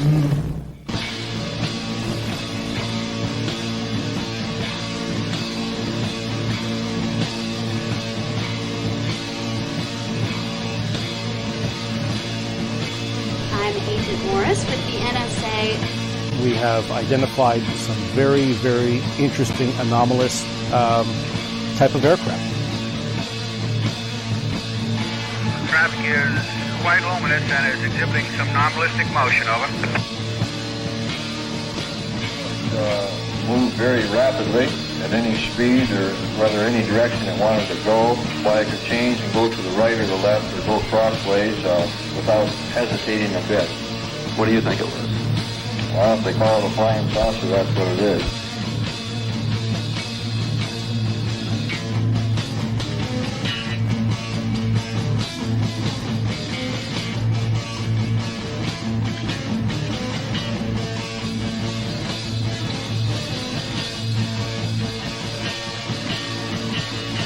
I'm Agent Morris with the NSA. We have identified some very, very interesting anomalous type of aircraft. Traffic is quite luminous and is exhibiting some non-ballistic motion. Over. Move very rapidly at any speed or whether any direction it wanted to go. Flag could change and go to the right or the left or go crossways without hesitating a bit. What do you think it was? Well, if they call it a flying saucer, that's what it is.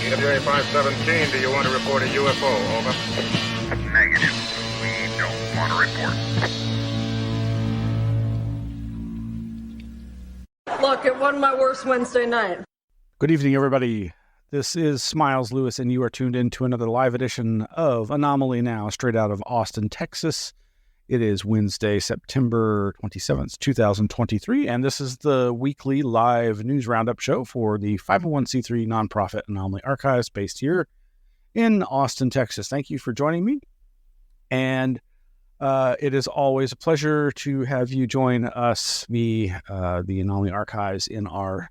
EWA 517, do you want to report a UFO? Over. Negative. We don't want to report. Look, it wasn't my worst Wednesday night. Good evening, everybody. This is Smiles Lewis, and you are tuned in to another live edition of Anomaly-NOW, straight out of Austin, Texas. It is Wednesday, September 27th, 2023, and this is the weekly live news roundup show for the 501c3 nonprofit Anomaly Archives based here in Austin, Texas. Thank you for joining me, and it is always a pleasure to have you join us, the Anomaly Archives, in our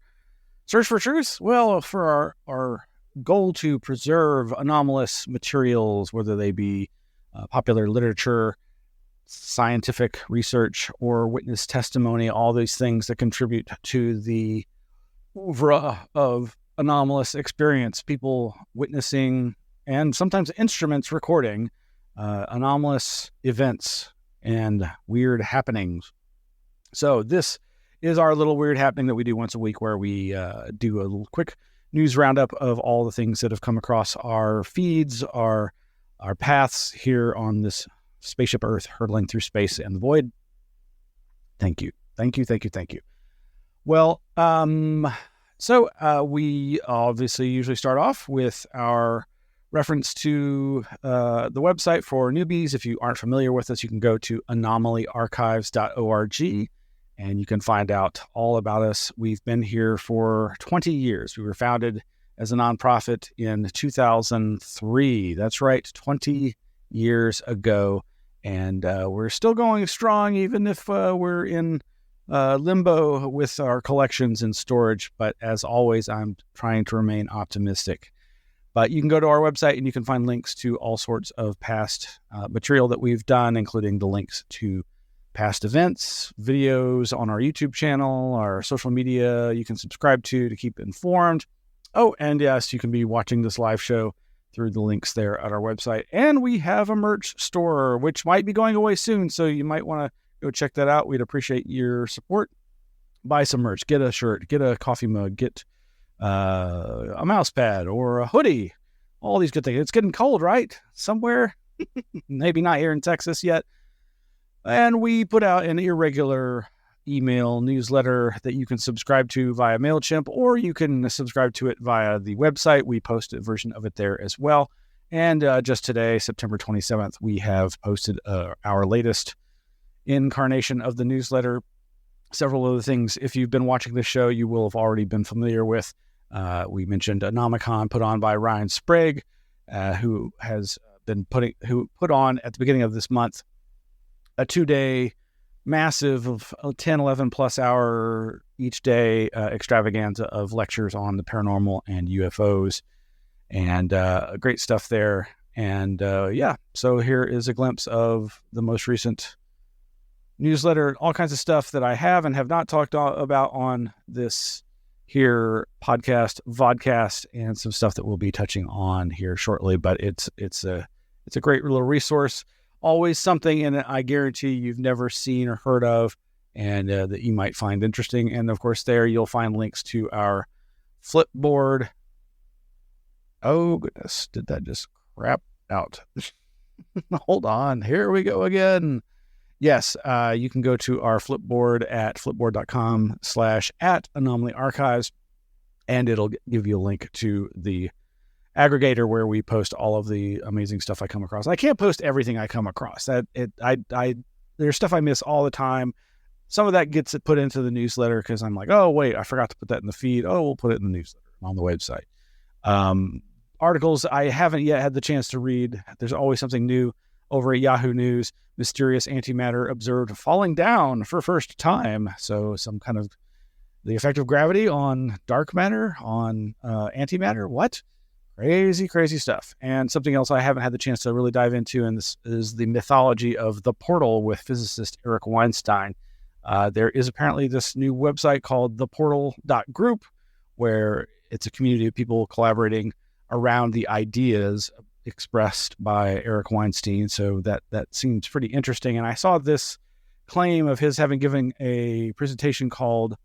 search for truth. Well, for our goal to preserve anomalous materials, whether they be popular literature, scientific research, or witness testimony, all these things that contribute to the oeuvre of anomalous experience, people witnessing and sometimes instruments recording anomalous events and weird happenings. So this is our little weird happening that we do once a week, where we do a little quick news roundup of all the things that have come across our feeds, our paths here on this spaceship Earth, hurtling through space and the void. Thank you. Well, so we obviously usually start off with our reference to the website for newbies. If you aren't familiar with us, you can go to anomalyarchives.org and you can find out all about us. We've been here for 20 years. We were founded as a nonprofit in 2003. That's right, 20 years ago. And we're still going strong, even if we're in limbo with our collections and storage. But as always, I'm trying to remain optimistic. But you can go to our website and you can find links to all sorts of past material that we've done, including the links to past events, videos on our YouTube channel, our social media you can subscribe to keep informed. Oh, and yes, you can be watching this live show through the links there at our website. And we have a merch store, which might be going away soon, so you might want to go check that out. We'd appreciate your support. Buy some merch, get a shirt, get a coffee mug, get a mouse pad or a hoodie, all these good things. It's getting cold, right? Somewhere, maybe not here in Texas yet. And we put out an irregular email newsletter that you can subscribe to via MailChimp, or you can subscribe to it via the website. We post a version of it there as well. And just today, September 27th, we have posted our latest incarnation of the newsletter. Several other things, if you've been watching this show, you will have already been familiar with. We mentioned Anomicon, put on by Ryan Sprague, who put on at the beginning of this month a 2-day massive of 10, 11 plus hour each day extravaganza of lectures on the paranormal and UFOs, and great stuff there. And so here is a glimpse of the most recent newsletter, all kinds of stuff that I have and have not talked about on this here podcast, vodcast, and some stuff that we'll be touching on here shortly. But it's a great little resource. Always something in it I guarantee you've never seen or heard of, and that you might find interesting. And of course, there you'll find links to our Flipboard. Oh goodness, did that just crap out? Hold on, here we go again. Yes, you can go to our Flipboard at flipboard.com/@Anomaly Archives, and it'll give you a link to the aggregator where we post all of the amazing stuff I come across. I can't post everything I come across. There's stuff I miss all the time. Some of that gets put into the newsletter because I'm like, oh, wait, I forgot to put that in the feed. Oh, we'll put it in the newsletter on the website. Articles I haven't yet had the chance to read. There's always something new over at Yahoo News. Mysterious antimatter observed falling down for first time. So some kind of the effect of gravity on dark matter, on antimatter. What? Crazy, crazy stuff. And something else I haven't had the chance to really dive into, and this is the mythology of the portal with physicist Eric Weinstein. There is apparently this new website called theportal.group, where it's a community of people collaborating around the ideas expressed by Eric Weinstein. So that seems pretty interesting. And I saw this claim of his having given a presentation called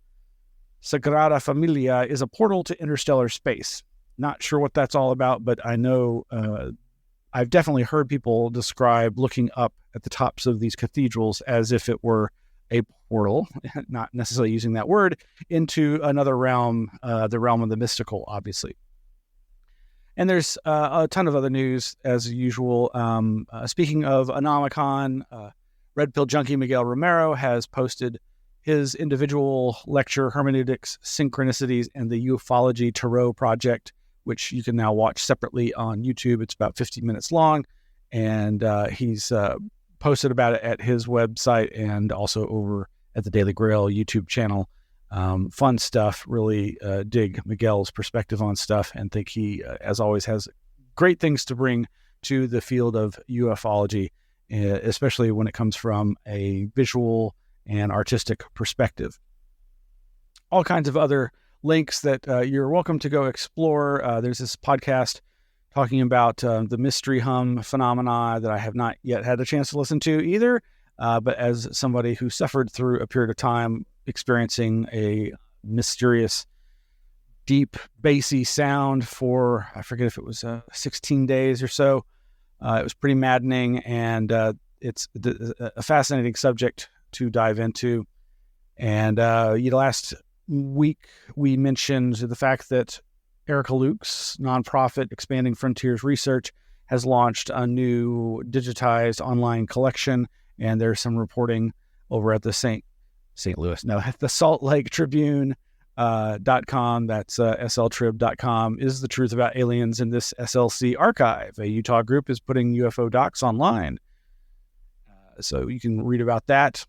Sagrada Familia is a portal to interstellar space. Not sure what that's all about, but I know I've definitely heard people describe looking up at the tops of these cathedrals as if it were a portal, not necessarily using that word, into another realm, the realm of the mystical, obviously. And there's a ton of other news as usual. Speaking of Anomicon, Red Pill Junkie Miguel Romero has posted his individual lecture, Hermeneutics, Synchronicities, and the Ufology Tarot Project, which you can now watch separately on YouTube. It's about 50 minutes long, and he's posted about it at his website and also over at the Daily Grail YouTube channel. Fun stuff. Really dig Miguel's perspective on stuff, and think he, as always, has great things to bring to the field of ufology, especially when it comes from a visual and artistic perspective. All kinds of other links that you're welcome to go explore. There's this podcast talking about the mystery hum phenomena that I have not yet had a chance to listen to either. But as somebody who suffered through a period of time experiencing a mysterious, deep, bassy sound for, I forget if it was 16 days or so, it was pretty maddening, and it's a fascinating subject to dive into. And last week we mentioned the fact that Erica Luke's nonprofit Expanding Frontiers Research has launched a new digitized online collection, and there's some reporting over at the the Salt Lake Tribune .com. That's sltrib.com. Is the truth about aliens in this SLC archive? A Utah group is putting UFO docs online, so you can read about that.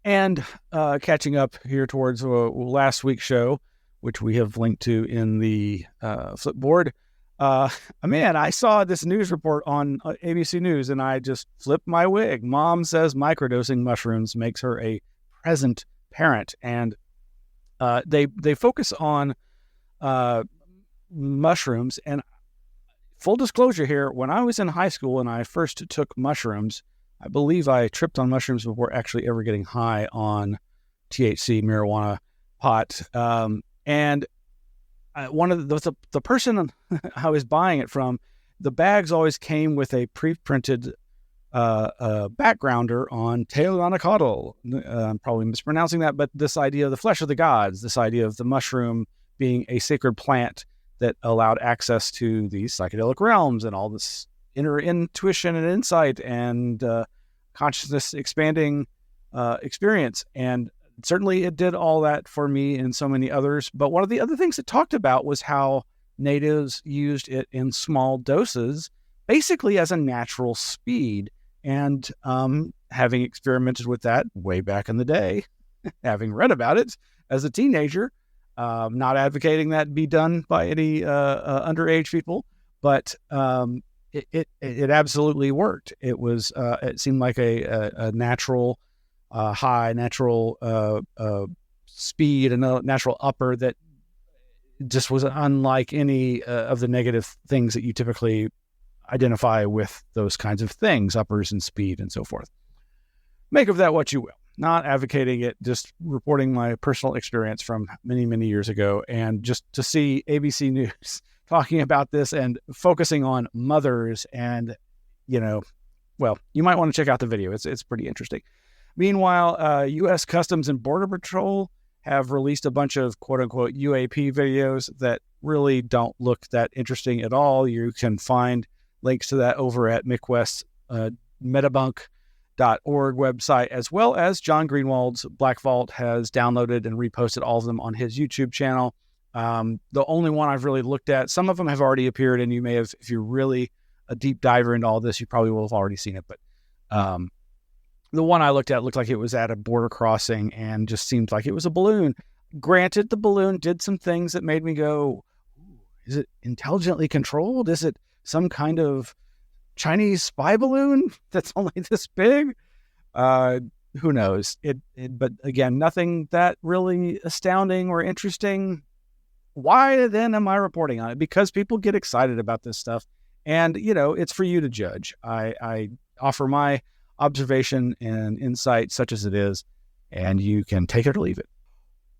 And catching up here towards last week's show, which we have linked to in the Flipboard. I saw this news report on ABC News, and I just flipped my wig. Mom says microdosing mushrooms makes her a present parent, and they focus on mushrooms. And full disclosure here, when I was in high school and I first took mushrooms, I believe I tripped on mushrooms before actually ever getting high on THC, marijuana, pot. And one of the person I was buying it from, the bags always came with a pre-printed backgrounder on Teonanacatl. I'm probably mispronouncing that, but this idea of the flesh of the gods, this idea of the mushroom being a sacred plant that allowed access to these psychedelic realms and all this inner intuition and insight and consciousness expanding experience. And certainly it did all that for me and so many others. But one of the other things it talked about was how natives used it in small doses, basically as a natural speed. And having experimented with that way back in the day, having read about it as a teenager, not advocating that be done by any underage people, but it absolutely worked. It was it seemed like a natural high, natural speed, and a natural upper that just was unlike any of the negative things that you typically identify with those kinds of things, uppers and speed and so forth. Make of that what you will. Not advocating it, just reporting my personal experience from many, many years ago. And just to see ABC News talking about this and focusing on mothers and, well, you might want to check out the video. It's pretty interesting. Meanwhile, U.S. Customs and Border Patrol have released a bunch of quote-unquote UAP videos that really don't look that interesting at all. You can find links to that over at Mick West's metabunk.org website, as well as John Greenwald's Black Vault has downloaded and reposted all of them on his YouTube channel. The only one I've really looked at, some of them have already appeared, and you may have, if you're really a deep diver into all this, you probably will have already seen it. But the one I looked at looked like it was at a border crossing and just seemed like it was a balloon. Granted, the balloon did some things that made me go, is it intelligently controlled? Is it some kind of Chinese spy balloon that's only this big? Who knows? But again, nothing that really astounding or interesting. Why then am I reporting on it? Because people get excited about this stuff. And, it's for you to judge. I offer my observation and insight such as it is, and you can take it or leave it.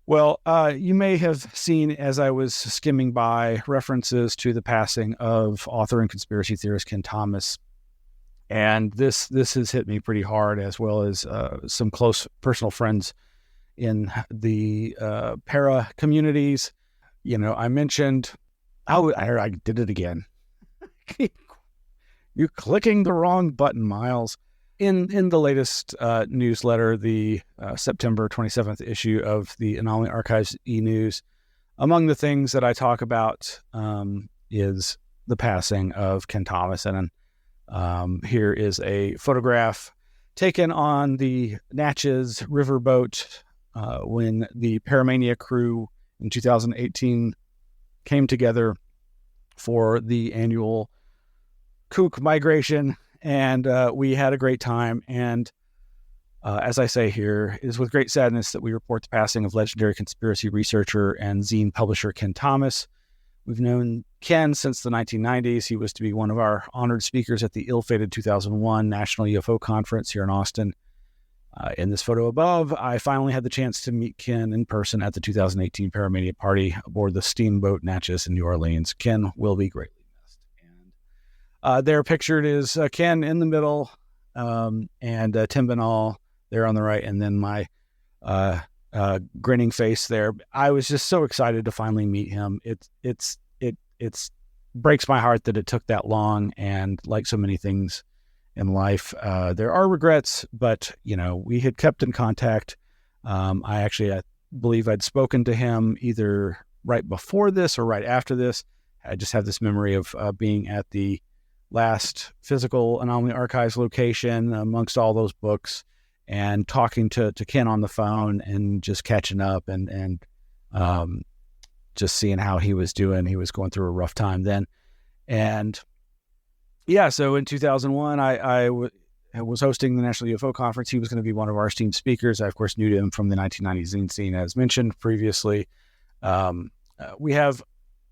Well, you may have seen as I was skimming by references to the passing of author and conspiracy theorist Kenn Thomas. And this has hit me pretty hard, as well as some close personal friends in the para communities. I mentioned, I did it again. You're clicking the wrong button, Miles. In the latest newsletter, the September 27th issue of the Anomaly Archives e-News, among the things that I talk about is the passing of Kenn Thomas. And here is a photograph taken on the Natchez riverboat when the Paramania crew in 2018 came together for the annual kook migration. And we had a great time. And as I say here, it is with great sadness that we report the passing of legendary conspiracy researcher and zine publisher Kenn Thomas. We've known Kenn since the 1990s. He was to be one of our honored speakers at the ill-fated 2001 National U.F.O. Conference here in Austin. In this photo above, I finally had the chance to meet Kenn in person at the 2018 Paramania party aboard the steamboat Natchez in New Orleans. Kenn will be greatly missed. And there pictured is Kenn in the middle, and Tim Banal there on the right, and then my grinning face there. I was just so excited to finally meet him. It's breaks my heart that it took that long, and like so many things in life, there are regrets, but we had kept in contact. I believe I'd spoken to him either right before this or right after this. I just have this memory of being at the last physical Anomaly Archives location amongst all those books and talking to Kenn on the phone and just catching up and just seeing how he was doing. He was going through a rough time then. And yeah, so in 2001, I was hosting the National U.F.O. Conference. He was going to be one of our esteemed speakers. I, of course, knew him from the 1990s zine scene, as mentioned previously. We have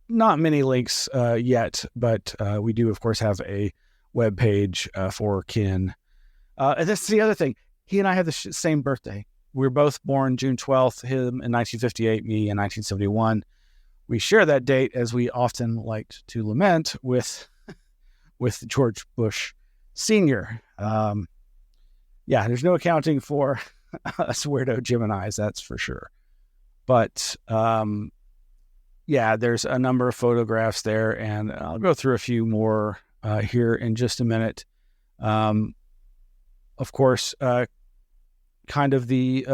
not many links yet, but we do, of course, have a web page for Kenn. And that's the other thing. He and I have the same birthday. We were both born June 12th, him in 1958, me in 1971. We share that date, as we often liked to lament, with George Bush Sr. There's no accounting for us weirdo Geminis, that's for sure. But there's a number of photographs there, and I'll go through a few more here in just a minute. Of course, kind of the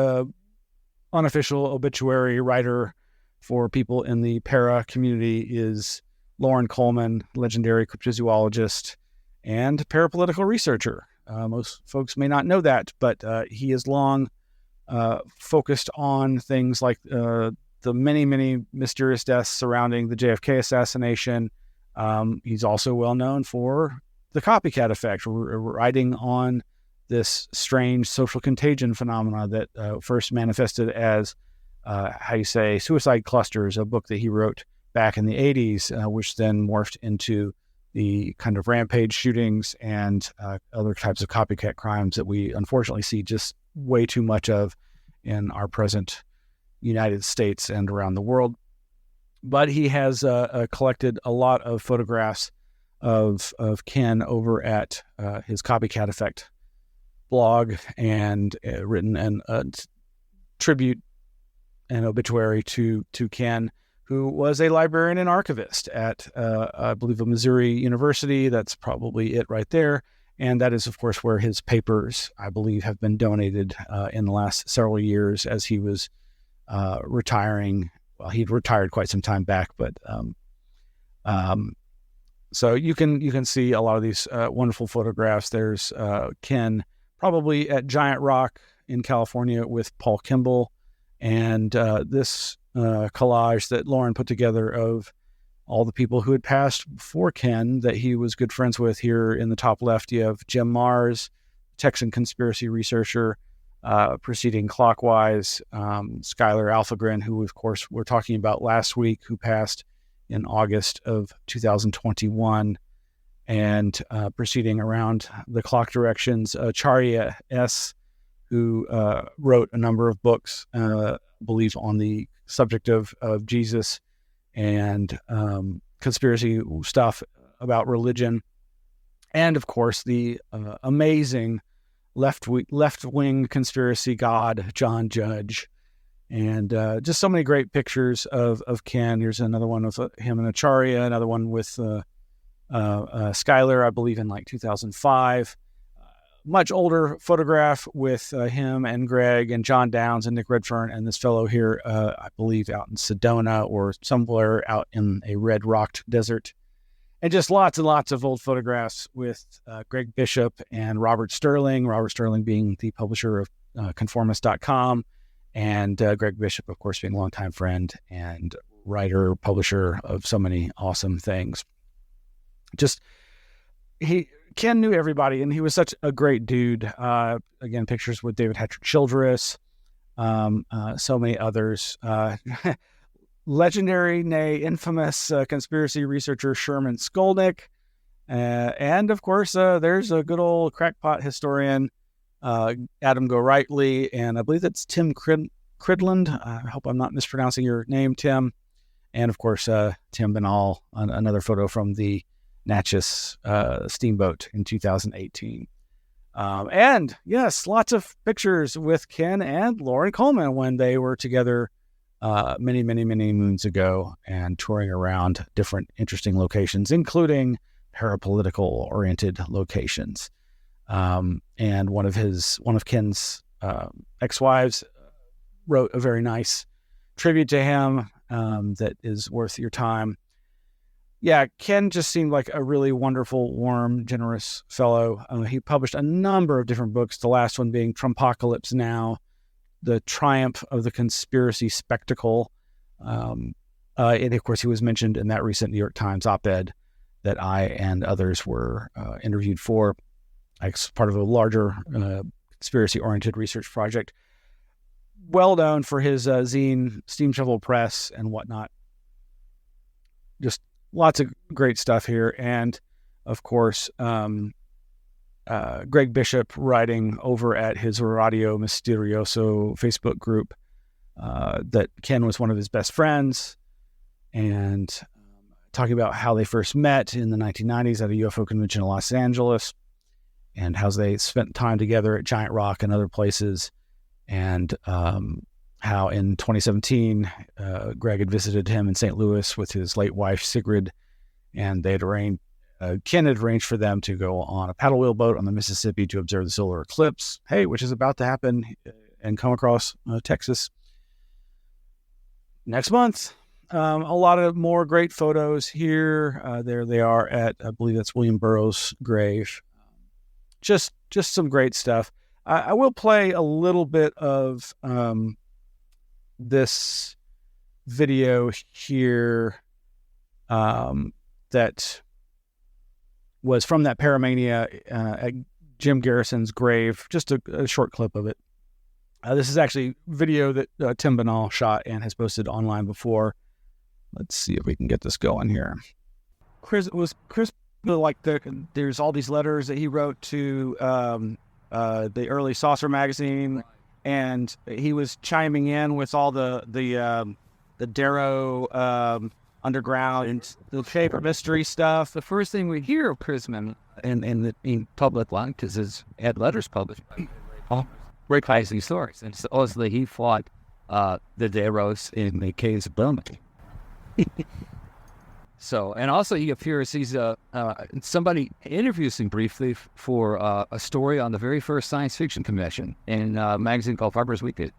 unofficial obituary writer for people in the para community is Loren Coleman, legendary cryptozoologist and parapolitical researcher. Most folks may not know that, but he has long focused on things like the many, many mysterious deaths surrounding the JFK assassination. He's also well known for the copycat effect, writing on this strange social contagion phenomena that first manifested as, suicide clusters, a book that he wrote back in the 80s, which then morphed into the kind of rampage shootings and other types of copycat crimes that we unfortunately see just way too much of in our present United States and around the world. But he has collected a lot of photographs of Kenn over at his Copycat Effect blog, and written a tribute and obituary to Kenn, who was a librarian and archivist at, I believe, a Missouri University. That's probably it right there. And that is, of course, where his papers, I believe, have been donated in the last several years as he was retiring. Well, he'd retired quite some time back, but so you can see a lot of these wonderful photographs. There's Kenn probably at Giant Rock in California with Paul Kimball, and this collage that Loren put together of all the people who had passed before Kenn that he was good friends with. Here in the top left, you have Jim Mars, Texan conspiracy researcher, proceeding clockwise, Skylar Alphagren, who, of course, we're talking about last week, who passed in August of 2021, and proceeding around the clock directions, Charya S., who wrote a number of books, I believe, on the subject of Jesus and conspiracy stuff about religion. And, of course, the amazing left-wing conspiracy god, John Judge. And just so many great pictures of Kenn. Here's another one of him and Acharya, another one with Skylar, I believe, in like 2005. Much older photograph with him and Greg and John Downs and Nick Redfern and this fellow here, I believe, out in Sedona or somewhere out in a red-rocked desert. And just lots and lots of old photographs with Greg Bishop and Robert Sterling being the publisher of Conformist.com, and Greg Bishop, of course, being a longtime friend and writer, publisher of so many awesome things. Kenn knew everybody, and he was such a great dude. Again, pictures with David Hatcher Childress, so many others. Legendary, nay, infamous conspiracy researcher Sherman Skolnick. And, of course, there's a good old crackpot historian, Adam Gorightly, and I believe that's Tim Cridland. I hope I'm not mispronouncing your name, Tim. And, of course, Tim Benall, another photo from the Natchez steamboat in 2018. And yes, lots of pictures with Kenn and Loren Coleman when they were together many, many, many moons ago and touring around different interesting locations, including parapolitical oriented locations. And one of Kenn's ex-wives wrote a very nice tribute to him that is worth your time. Yeah, Kenn just seemed like a really wonderful, warm, generous fellow. He published a number of different books, the last one being Trumpocalypse Now, The Triumph of the Conspiracy Spectacle. And, of course, he was mentioned in that recent New York Times op-ed that I and others were interviewed for as part of a larger conspiracy-oriented research project. Well known for his zine, Steam Shovel Press, and whatnot. Just lots of great stuff here. And, of course, Greg Bishop writing over at his Radio Misterioso Facebook group that Kenn was one of his best friends, and talking about how they first met in the 1990s at a UFO convention in Los Angeles, and how they spent time together at Giant Rock and other places, and how in 2017, Greg had visited him in St. Louis with his late wife, Sigrid, and they had Kenn had arranged for them to go on a paddle wheel boat on the Mississippi to observe the solar eclipse, which is about to happen and come across Texas next month. A lot of more great photos here. There they are at, I believe that's William Burroughs' grave. Just some great stuff. I will play a little bit of this video here that was from that Paramania at Jim Garrison's grave. Just a short clip of it. This is actually video that Tim Benall shot and has posted online before. Let's see if we can get this going here. Chris, there's all these letters that he wrote to the early Saucer magazine, and he was chiming in with all the Darrow underground and the Sheaffer mystery stuff. The first thing we hear of Chrisman in public life is his had letters published. Great feisty stories, and supposedly he fought the Deros in the caves of Burma. So, and also he appears, somebody interviews him briefly for a story on the very first science fiction convention in a magazine called Harper's Weekly.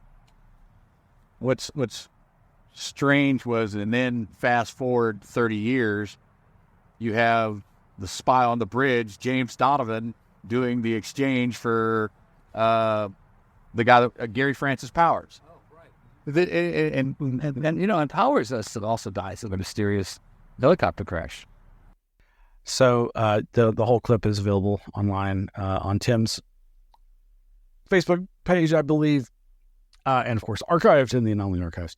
What's strange was, and then fast forward 30 years, you have the spy on the bridge, James Donovan, doing the exchange for the guy, Gary Francis Powers. Oh, right. And Powers also dies of a mysterious helicopter crash. So the whole clip is available online on Tim's Facebook page, I believe, and of course archived in the Anomaly Archives.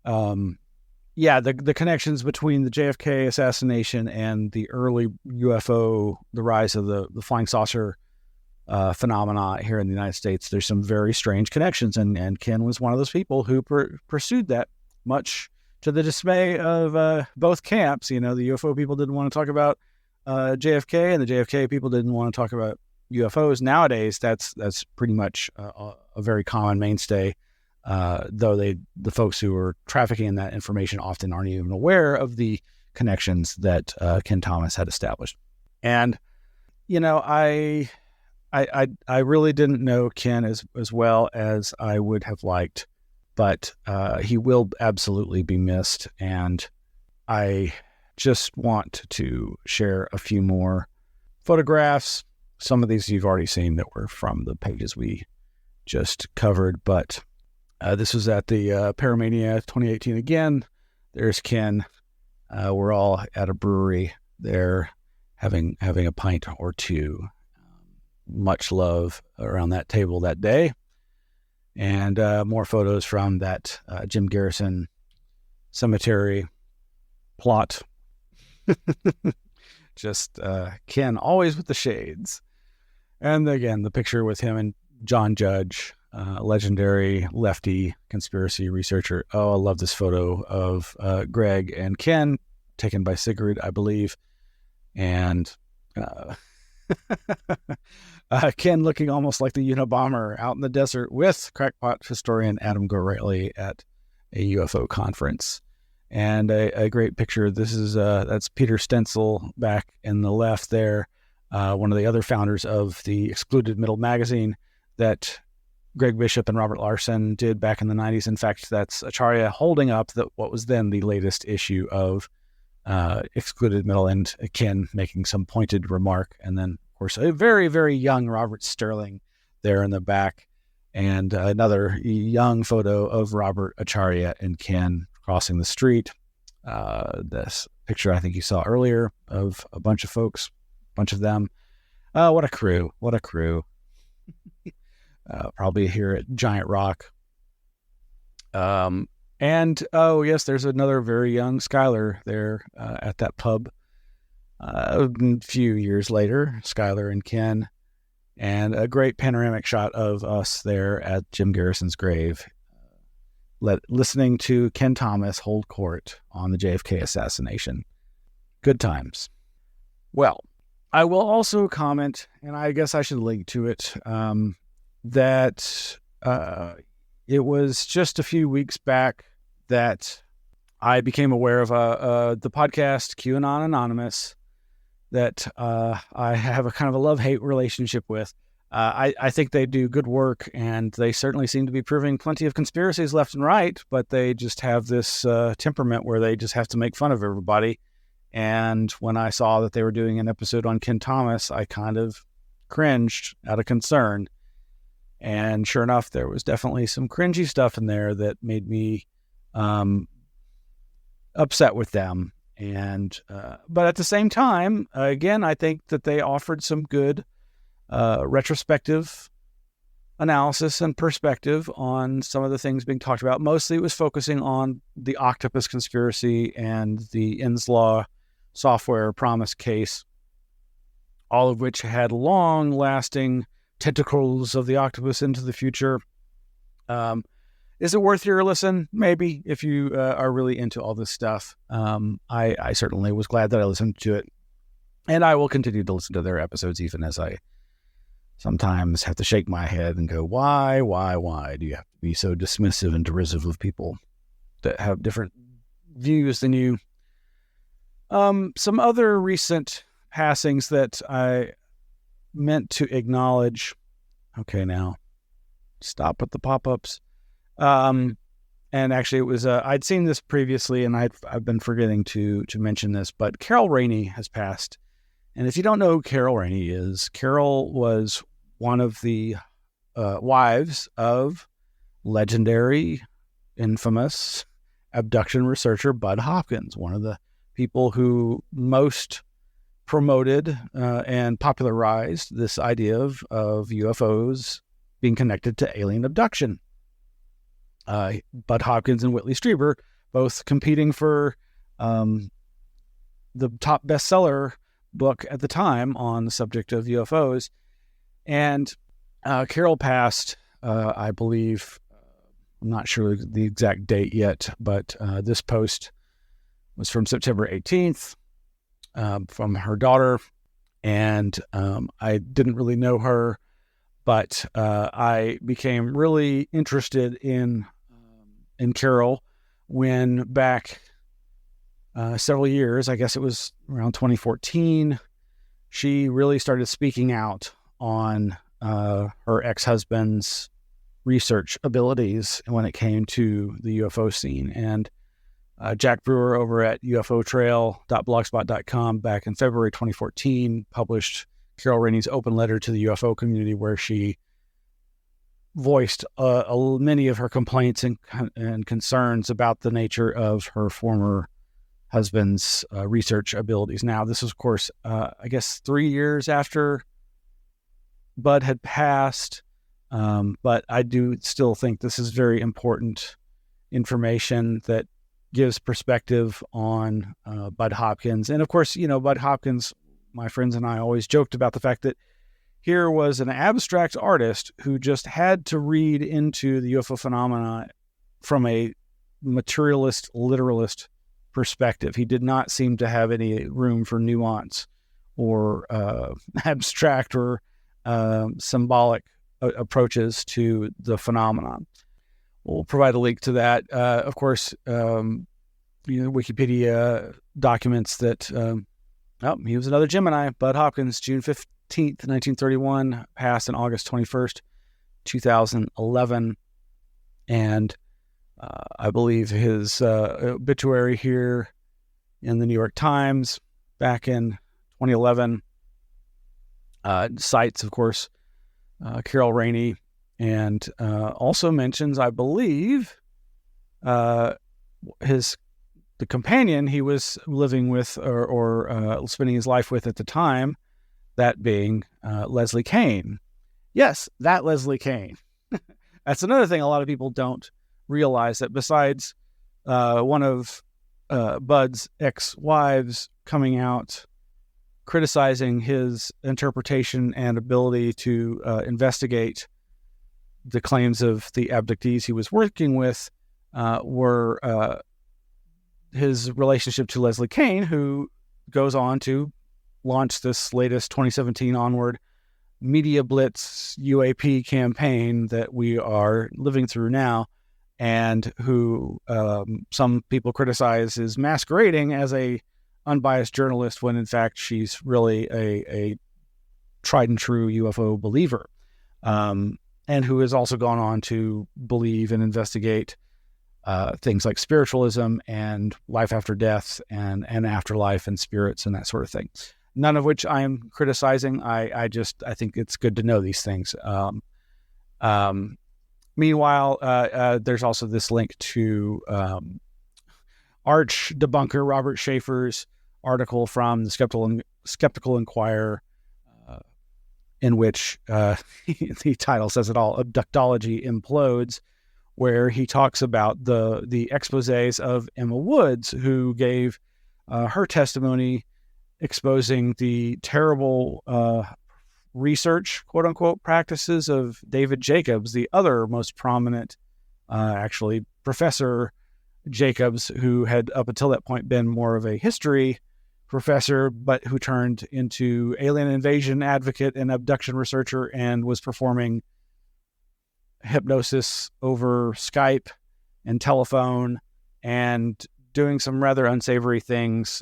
The connections between the JFK assassination and the early UFO, the rise of the flying saucer phenomena here in the United States, there's some very strange connections, and Kenn was one of those people who pursued that, much to the dismay of both camps. The UFO people didn't want to talk about JFK, and the JFK people didn't want to talk about UFOs. Nowadays, that's pretty much a very common mainstay, though the folks who are trafficking in that information often aren't even aware of the connections that Kenn Thomas had established. And, I really didn't know Kenn as well as I would have liked, but he will absolutely be missed. And I just want to share a few more photographs. Some of these you've already seen that were from the pages we just covered, but this was at the Paranoia 2018 again. There's Kenn. We're all at a brewery there having a pint or two. Much love around that table that day. And more photos from that Jim Garrison cemetery plot. Just Kenn, always with the shades. And again, the picture with him and John Judge, legendary lefty conspiracy researcher. Oh, I love this photo of Greg and Kenn, taken by Sigrid, I believe. And Kenn looking almost like the Unabomber out in the desert with crackpot historian Adam Goraley at a UFO conference. And a great picture. This is that's Peter Stencil back in the left there, one of the other founders of the Excluded Middle magazine that Greg Bishop and Robert Larson did back in the 90s. In fact, that's Acharya holding up what was then the latest issue of Excluded Middle, and Kenn making some pointed remark. And then, of course, a very, very young Robert Sterling there in the back, and another young photo of Robert, Acharya, and Kenn crossing the street. This picture I think you saw earlier of a bunch of folks, a bunch of them. What a crew. Probably here at Giant Rock. And, oh, yes, there's another very young Skylar there at that pub. A few years later, Skylar and Kenn. And a great panoramic shot of us there at Jim Garrison's grave, listening to Kenn Thomas hold court on the JFK assassination. Good times. Well, I will also comment, and I guess I should link to it, that it was just a few weeks back that I became aware of the podcast QAnon Anonymous that I have a kind of a love-hate relationship with. I think they do good work, and they certainly seem to be proving plenty of conspiracies left and right, but they just have this temperament where they just have to make fun of everybody. And when I saw that they were doing an episode on Kenn Thomas, I kind of cringed out of concern. And sure enough, there was definitely some cringy stuff in there that made me upset with them. And but at the same time, again, I think that they offered some good retrospective analysis and perspective on some of the things being talked about. Mostly it was focusing on the Octopus conspiracy and the Inslaw software promise case, all of which had long-lasting tentacles of the octopus into the future. Is it worth your listen? Maybe, if you are really into all this stuff. I certainly was glad that I listened to it. And I will continue to listen to their episodes, even as I sometimes have to shake my head and go, why do you have to be so dismissive and derisive of people that have different views than you? Some other recent passings that I meant to acknowledge. Okay, now stop with the pop-ups. And actually, it was I'd seen this previously, and I've been forgetting to mention this, but carol-rainey has passed. And if you don't know who carol-rainey is, Carol was one of the wives of legendary, infamous abduction researcher Budd Hopkins, one of the people who most promoted and popularized this idea of UFOs being connected to alien abduction. Budd Hopkins and Whitley Strieber both competing for the top bestseller book at the time on the subject of UFOs. And Carol passed, I believe, I'm not sure the exact date yet, but this post was from September 18th from her daughter. And I didn't really know her, but I became really interested in Carol when back several years, I guess it was around 2014, she really started speaking out on her ex-husband's research abilities when it came to the UFO scene. And Jack Brewer over at UFOtrail.blogspot.com back in February 2014 published carol-rainey's open letter to the UFO community, where she voiced many of her complaints and concerns about the nature of her former husband's research abilities. Now, this was, of course, I guess 3 years after Budd had passed, but I do still think this is very important information that gives perspective on Budd Hopkins. And of course, Budd Hopkins, my friends and I always joked about the fact that here was an abstract artist who just had to read into the UFO phenomena from a materialist, literalist perspective. He did not seem to have any room for nuance or abstract or symbolic approaches to the phenomenon. We'll provide a link to that. Of course, Wikipedia documents that he was another Gemini. Budd Hopkins, June 15th, 1931, passed on August 21st, 2011. And I believe his obituary here in the New York Times back in 2011 cites, of course, carol-rainey, and also mentions, I believe, the companion he was living with or spending his life with at the time, that being Leslie Kean. Yes, that Leslie Kean. That's another thing a lot of people don't realize, that besides one of Budd's ex-wives coming out criticizing his interpretation and ability to investigate the claims of the abductees he was working with, were his relationship to Leslie Kean, who goes on to launch this latest 2017 onward media blitz UAP campaign that we are living through now, and who some people criticize is masquerading as a unbiased journalist when in fact she's really a tried and true UFO believer, and who has also gone on to believe and investigate things like spiritualism and life after death and afterlife and spirits and that sort of thing. None of which I am criticizing. I think it's good to know these things. Meanwhile, there's also this link to arch debunker Robert Sheaffer's article from the Skeptical Inquirer, in which the title says it all, Abductology Implodes, where he talks about the exposés of Emma Woods, who gave her testimony exposing the terrible research, quote unquote, practices of David Jacobs, the other most prominent actually Professor Jacobs, who had up until that point been more of a history professor, but who turned into alien invasion advocate and abduction researcher and was performing hypnosis over Skype and telephone and doing some rather unsavory things,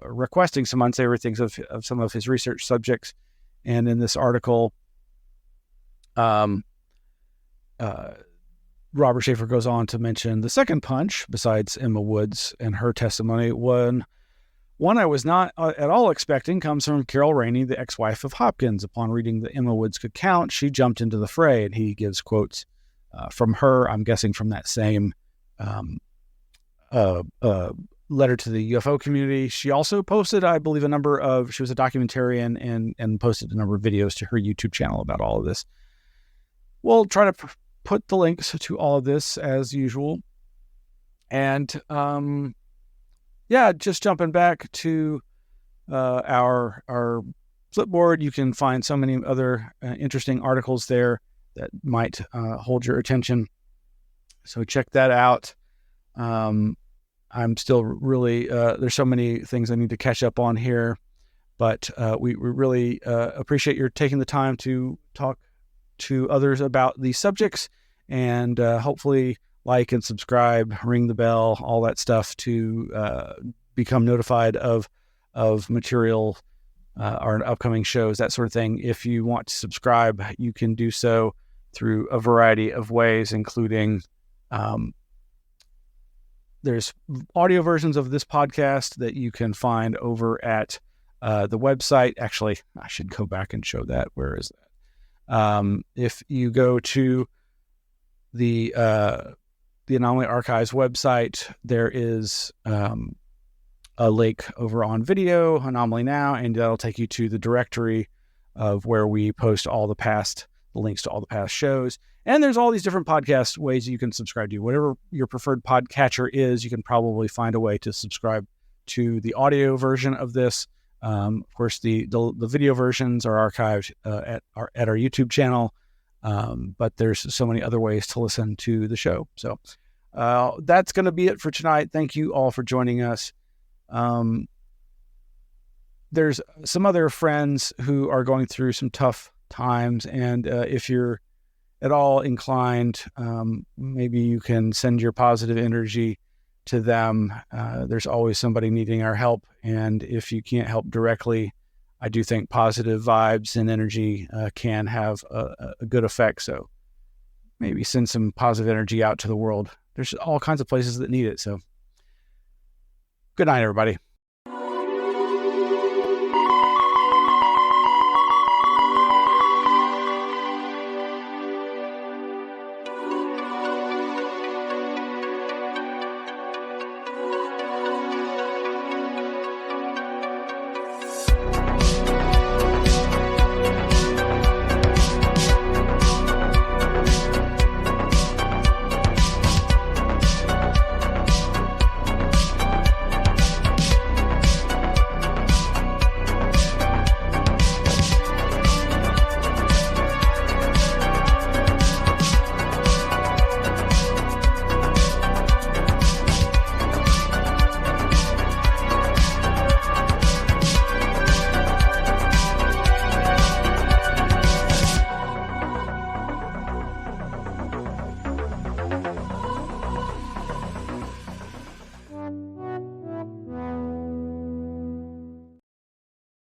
requesting some unsavory things of some of his research subjects. And in this article, Robert Sheaffer goes on to mention the second punch, besides Emma Woods and her testimony. One I was not at all expecting comes from Carol-Rainey, the ex-wife of Hopkins. Upon reading the Emma Woods account, she jumped into the fray, and he gives quotes from her, I'm guessing from that same letter to the UFO community. She also posted, I believe, she was a documentarian and posted a number of videos to her YouTube channel about all of this. We'll try to put the links to all of this as usual. And just jumping back to our Flipboard, you can find so many other interesting articles there that might hold your attention. So check that out. I'm still really, there's so many things I need to catch up on here, but we really appreciate your taking the time to talk to others about these subjects, and hopefully like and subscribe, ring the bell, all that stuff to become notified of material, our upcoming shows, that sort of thing. If you want to subscribe, you can do so through a variety of ways, including there's audio versions of this podcast that you can find over at the website. Actually, I should go back and show that. Where is that? If you go to the Anomaly Archives website, there is a link over on video, Anomaly-NOW, and that'll take you to the directory of where we post the links to all the past shows. And there's all these different podcast ways you can subscribe to. Whatever your preferred podcatcher is, you can probably find a way to subscribe to the audio version of this. Of course, the video versions are archived at our YouTube channel, but there's so many other ways to listen to the show. So that's going to be it for tonight. Thank you all for joining us. There's some other friends who are going through some tough times, and if you're at all inclined, maybe you can send your positive energy to them. There's always somebody needing our help, and if you can't help directly, I do think positive vibes and energy can have a good effect. So maybe send some positive energy out to the world. There's all kinds of places that need it. So good night, everybody.